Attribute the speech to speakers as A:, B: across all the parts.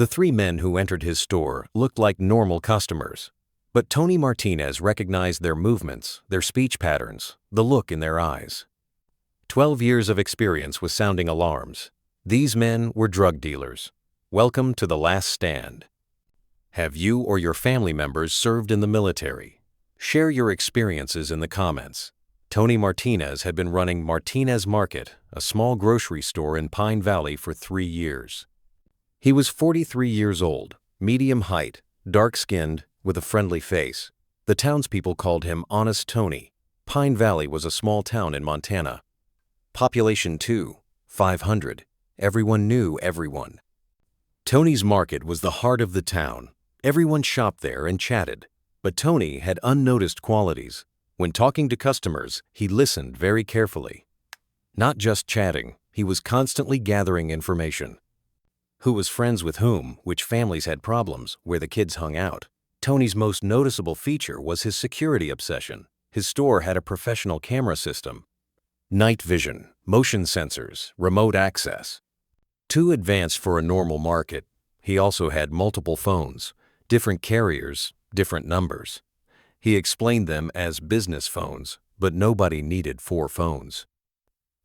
A: The three men who entered his store looked like normal customers, but Tony Martinez recognized their movements, their speech patterns, the look in their eyes. 12 years of experience was sounding alarms. These men were drug dealers. Welcome to the last stand. Have you or your family members served in the military? Share your experiences in the comments. Tony Martinez had been running Martinez Market, a small grocery store in Pine Valley, for 3 years. He was 43 years old, medium height, dark-skinned, with a friendly face. The townspeople called him Honest Tony. Pine Valley was a small town in Montana. Population 500. Everyone knew everyone. Tony's market was the heart of the town. Everyone shopped there and chatted. But Tony had unnoticed qualities. When talking to customers, he listened very carefully. Not just chatting, he was constantly gathering information. Who was friends with whom, which families had problems, where the kids hung out. Tony's most noticeable feature was his security obsession. His store had a professional camera system. Night vision, motion sensors, remote access. Too advanced for a normal market. He also had multiple phones, different carriers, different numbers. He explained them as business phones, but nobody needed 4 phones.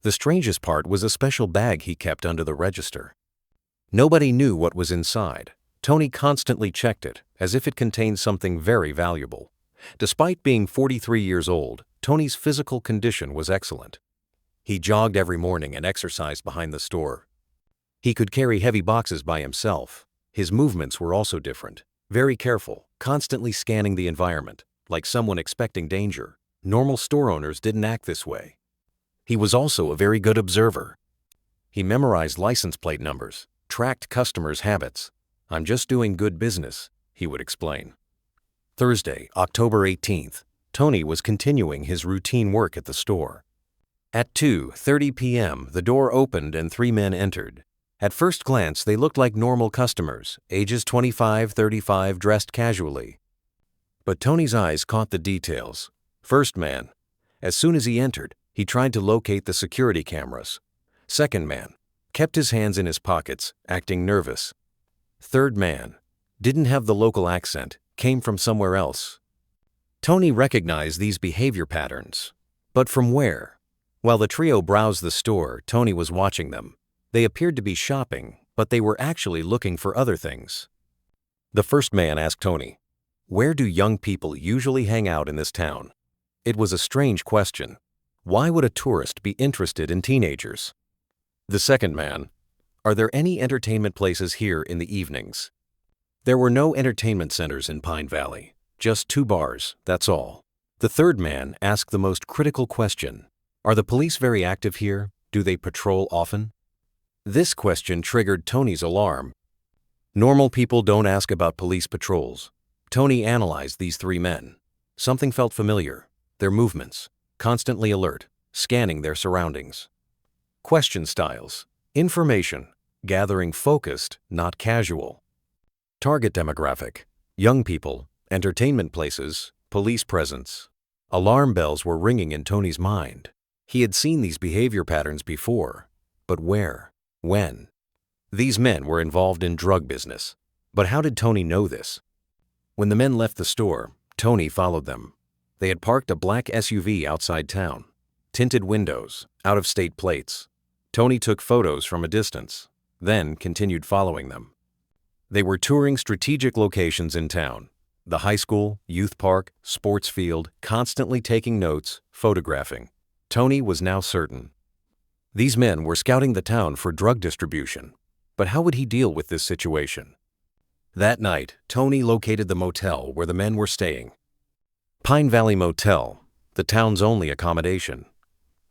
A: The strangest part was a special bag he kept under the register. Nobody knew what was inside. Tony constantly checked it, as if it contained something very valuable. Despite being 43 years old, Tony's physical condition was excellent. He jogged every morning and exercised behind the store. He could carry heavy boxes by himself. His movements were also different. Very careful, constantly scanning the environment, like someone expecting danger. Normal store owners didn't act this way. He was also a very good observer. He memorized license plate numbers, tracked customers' habits. "I'm just doing good business," he would explain. Thursday, October 18th, Tony was continuing his routine work at the store. At 2:30 p.m., the door opened and 3 men entered. At first glance, they looked like normal customers, ages 25-35, dressed casually. But Tony's eyes caught the details. First man. As soon as he entered, he tried to locate the security cameras. Second man. Kept his hands in his pockets, acting nervous. Third man. Didn't have the local accent, came from somewhere else. Tony recognized these behavior patterns. But from where? While the trio browsed the store, Tony was watching them. They appeared to be shopping, but they were actually looking for other things. The first man asked Tony, "Where do young people usually hang out in this town?" It was a strange question. Why would a tourist be interested in teenagers? The second man, "Are there any entertainment places here in the evenings?" There were no entertainment centers in Pine Valley, just 2 bars, that's all. The third man asked the most critical question. "Are the police very active here? Do they patrol often?" This question triggered Tony's alarm. Normal people don't ask about police patrols. Tony analyzed these 3 men. Something felt familiar. Their movements, constantly alert, scanning their surroundings. Question styles, information, gathering focused, not casual. Target demographic, young people, entertainment places, police presence. Alarm bells were ringing in Tony's mind. He had seen these behavior patterns before, but where? When? These men were involved in drug business. But how did Tony know this? When the men left the store, Tony followed them. They had parked a black SUV outside town. Tinted windows, out-of-state plates. Tony took photos from a distance, then continued following them. They were touring strategic locations in town. The high school, youth park, sports field, constantly taking notes, photographing. Tony was now certain. These men were scouting the town for drug distribution. But how would he deal with this situation? That night, Tony located the motel where the men were staying. Pine Valley Motel, the town's only accommodation.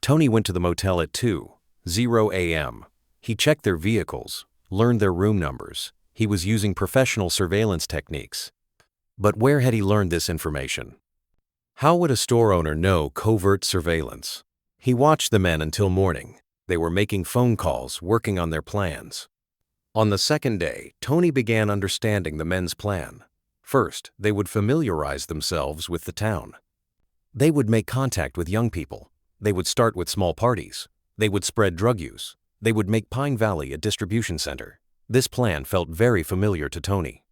A: Tony went to the motel at 2:00 a.m. He checked their vehicles, learned their room numbers. He was using professional surveillance techniques. But where had he learned this information? How would a store owner know covert surveillance? He watched the men until morning. They were making phone calls, working on their plans. On the second day, Tony began understanding the men's plan. First, they would familiarize themselves with the town. They would make contact with young people. They would start with small parties. They would spread drug use. They would make Pine Valley a distribution center. This plan felt very familiar to Tony,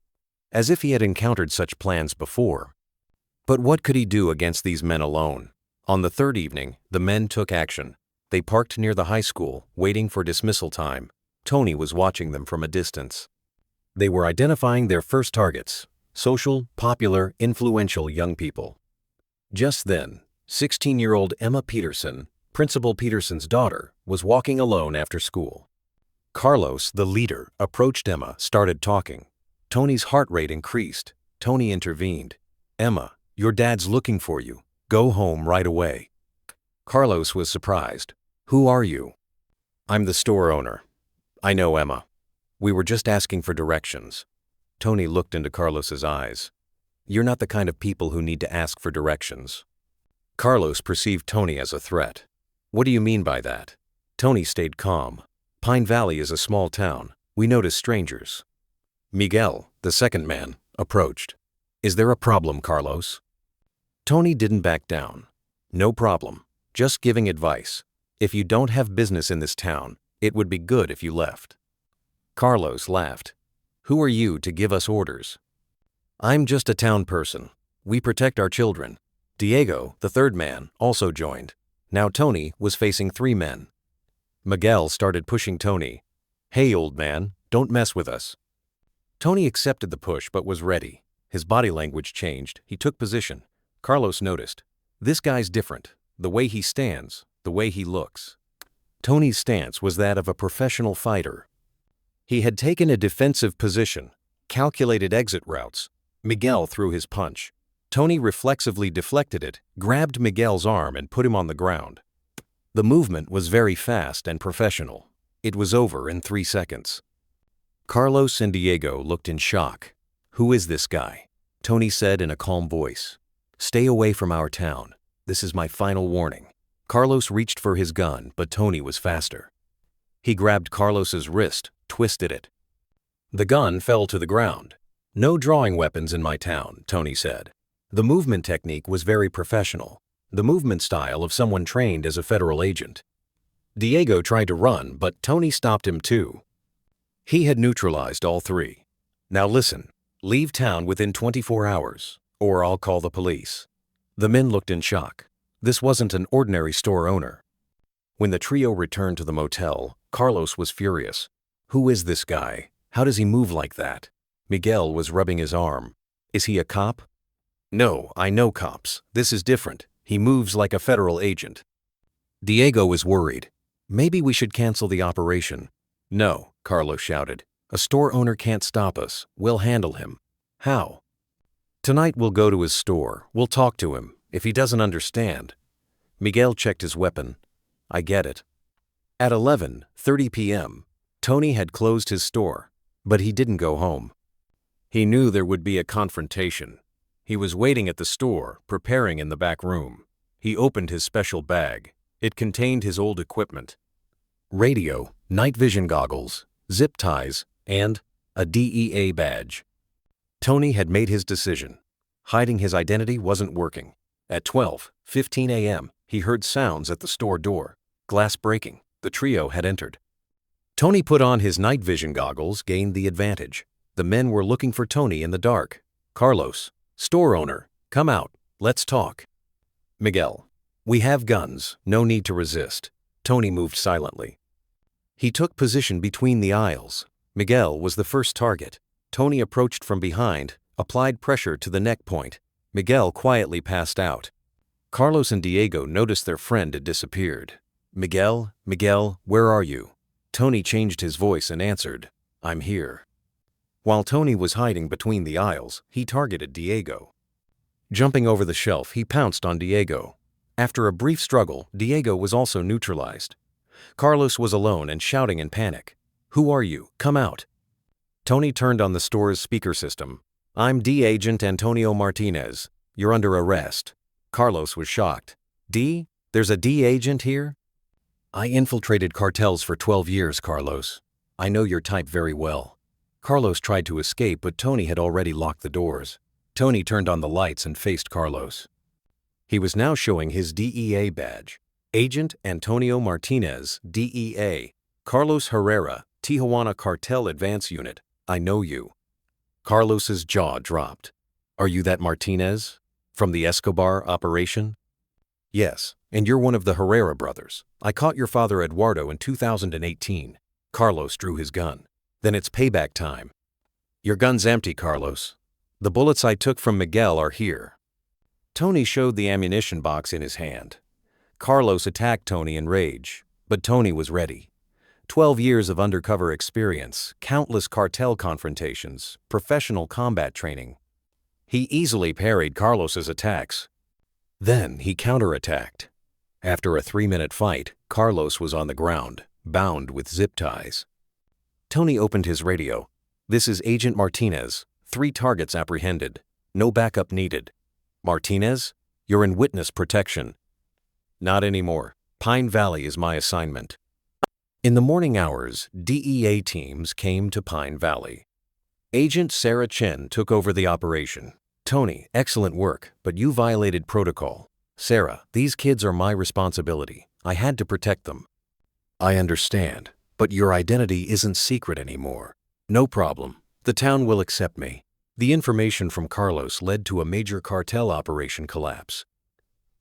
A: as if he had encountered such plans before. But what could he do against these men alone? On the third evening, the men took action. They parked near the high school, waiting for dismissal time. Tony was watching them from a distance. They were identifying their first targets: social, popular, influential young people. Just then, 16-year-old Emma Peterson, Principal Peterson's daughter, was walking alone after school. Carlos, the leader, approached Emma, started talking. Tony's heart rate increased. Tony intervened. "Emma, your dad's looking for you. Go home right away." Carlos was surprised. "Who are you?" "I'm the store owner." "I know, Emma. We were just asking for directions." Tony looked into Carlos's eyes. "You're not the kind of people who need to ask for directions." Carlos perceived Tony as a threat. "What do you mean by that?" Tony stayed calm. "Pine Valley is a small town. We notice strangers." Miguel, the second man, approached. "Is there a problem, Carlos?" Tony didn't back down. "No problem. Just giving advice. If you don't have business in this town, it would be good if you left." Carlos laughed. "Who are you to give us orders?" "I'm just a town person. We protect our children." Diego, the third man, also joined. Now Tony was facing 3 men. Miguel started pushing Tony. "Hey, old man, don't mess with us." Tony accepted the push but was ready. His body language changed. He took position. Carlos noticed. "This guy's different. The way he stands, the way he looks." Tony's stance was that of a professional fighter. He had taken a defensive position, calculated exit routes. Miguel threw his punch. Tony reflexively deflected it, grabbed Miguel's arm and put him on the ground. The movement was very fast and professional. It was over in 3 seconds. Carlos and Diego looked in shock. "Who is this guy?" Tony said in a calm voice. "Stay away from our town. This is my final warning." Carlos reached for his gun, but Tony was faster. He grabbed Carlos's wrist, twisted it. The gun fell to the ground. "No drawing weapons in my town," Tony said. The movement technique was very professional, the movement style of someone trained as a federal agent. Diego tried to run, but Tony stopped him too. He had neutralized all 3. "Now listen, leave town within 24 hours, or I'll call the police." The men looked in shock. This wasn't an ordinary store owner. When the trio returned to the motel, Carlos was furious. "Who is this guy? How does he move like that?" Miguel was rubbing his arm. "Is he a cop?" "No, I know cops. This is different. He moves like a federal agent." Diego was worried. "Maybe we should cancel the operation." "No," Carlos shouted. "A store owner can't stop us. We'll handle him." "How?" "Tonight we'll go to his store. We'll talk to him. If he doesn't understand." Miguel checked his weapon. "I get it." At 11:30 p.m., Tony had closed his store, but he didn't go home. He knew there would be a confrontation. He was waiting at the store, preparing in the back room. He opened his special bag. It contained his old equipment: radio, night vision goggles, zip ties, and a DEA badge. Tony had made his decision. Hiding his identity wasn't working. At 12:15 a.m., he heard sounds at the store door. Glass breaking. The trio had entered. Tony put on his night vision goggles, gained the advantage. The men were looking for Tony in the dark. "Carlos, store owner, come out. Let's talk." Miguel: "We have guns. No need to resist." Tony moved silently. He took position between the aisles. Miguel was the first target. Tony approached from behind, applied pressure to the neck point. Miguel quietly passed out. Carlos and Diego noticed their friend had disappeared. "Miguel, Miguel, where are you?" Tony changed his voice and answered, "I'm here." While Tony was hiding between the aisles, he targeted Diego. Jumping over the shelf, he pounced on Diego. After a brief struggle, Diego was also neutralized. Carlos was alone and shouting in panic. "Who are you? Come out." Tony turned on the store's speaker system. "I'm DEA Agent Antonio Martinez. You're under arrest." Carlos was shocked. "D? There's a DEA agent here?" "I infiltrated cartels for 12 years, Carlos. I know your type very well." Carlos tried to escape, but Tony had already locked the doors. Tony turned on the lights and faced Carlos. He was now showing his DEA badge. Agent Antonio Martinez, DEA. Carlos Herrera, Tijuana Cartel Advance Unit, I know you. Carlos's jaw dropped. Are you that Martinez? From the Escobar operation? Yes, and you're one of the Herrera brothers. I caught your father Eduardo in 2018. Carlos drew his gun. Then it's payback time. Your gun's empty, Carlos. The bullets I took from Miguel are here. Tony showed the ammunition box in his hand. Carlos attacked Tony in rage, but Tony was ready. 12 years of undercover experience, countless cartel confrontations, professional combat training. He easily parried Carlos's attacks. Then he counterattacked. After a 3-minute fight, Carlos was on the ground, bound with zip ties. Tony opened his radio. This is Agent Martinez. 3 targets apprehended. No backup needed. Martinez, you're in witness protection. Not anymore. Pine Valley is my assignment. In the morning hours, DEA teams came to Pine Valley. Agent Sarah Chen took over the operation. Tony, excellent work, but you violated protocol. Sarah, these kids are my responsibility. I had to protect them. I understand, but your identity isn't secret anymore. No problem. The town will accept me. The information from Carlos led to a major cartel operation collapse.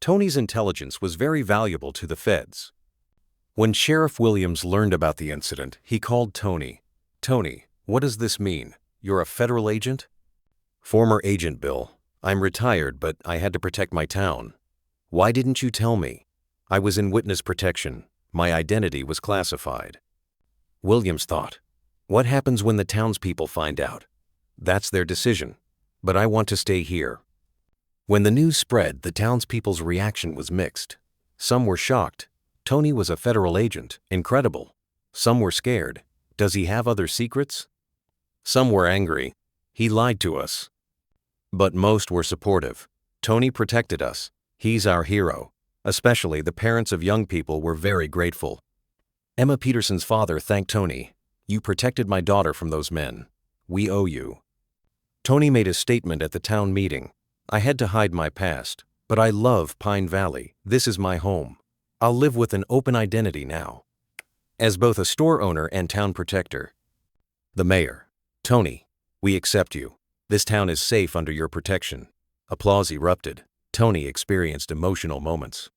A: Tony's intelligence was very valuable to the feds. When Sheriff Williams learned about the incident, he called Tony. Tony, what does this mean? You're a federal agent? Former agent, Bill. I'm retired, but I had to protect my town. Why didn't you tell me? I was in witness protection. My identity was classified. Williams thought, what happens when the townspeople find out? That's their decision, but I want to stay here. When the news spread, the townspeople's reaction was mixed. Some were shocked. Tony was a federal agent. Incredible. Some were scared. Does he have other secrets? Some were angry. He lied to us. But most were supportive. Tony protected us. He's our hero. Especially the parents of young people were very grateful. Emma Peterson's father thanked Tony. You protected my daughter from those men. We owe you. Tony made a statement at the town meeting. I had to hide my past, but I love Pine Valley. This is my home. I'll live with an open identity now. As both a store owner and town protector. The mayor. Tony, we accept you. This town is safe under your protection. Applause erupted. Tony experienced emotional moments.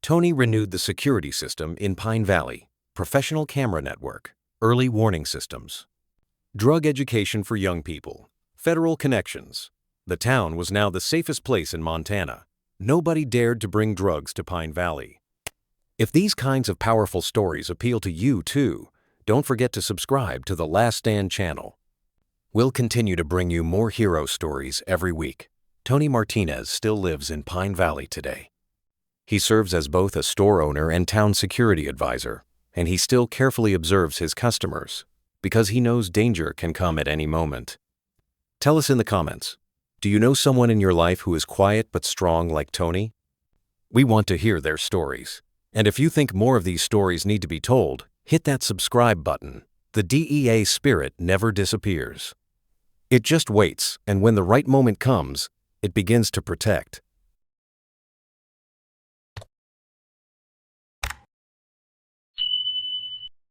A: Tony renewed the security system in Pine Valley, professional camera network, early warning systems, drug education for young people, federal connections. The town was now the safest place in Montana. Nobody dared to bring drugs to Pine Valley. If these kinds of powerful stories appeal to you too, don't forget to subscribe to the Last Stand channel. We'll continue to bring you more hero stories every week. Tony Martinez still lives in Pine Valley today. He serves as both a store owner and town security advisor, and he still carefully observes his customers because he knows danger can come at any moment. Tell us in the comments, do you know someone in your life who is quiet but strong like Tony? We want to hear their stories. And if you think more of these stories need to be told, hit that subscribe button. The DEA spirit never disappears. It just waits, and when the right moment comes, it begins to protect.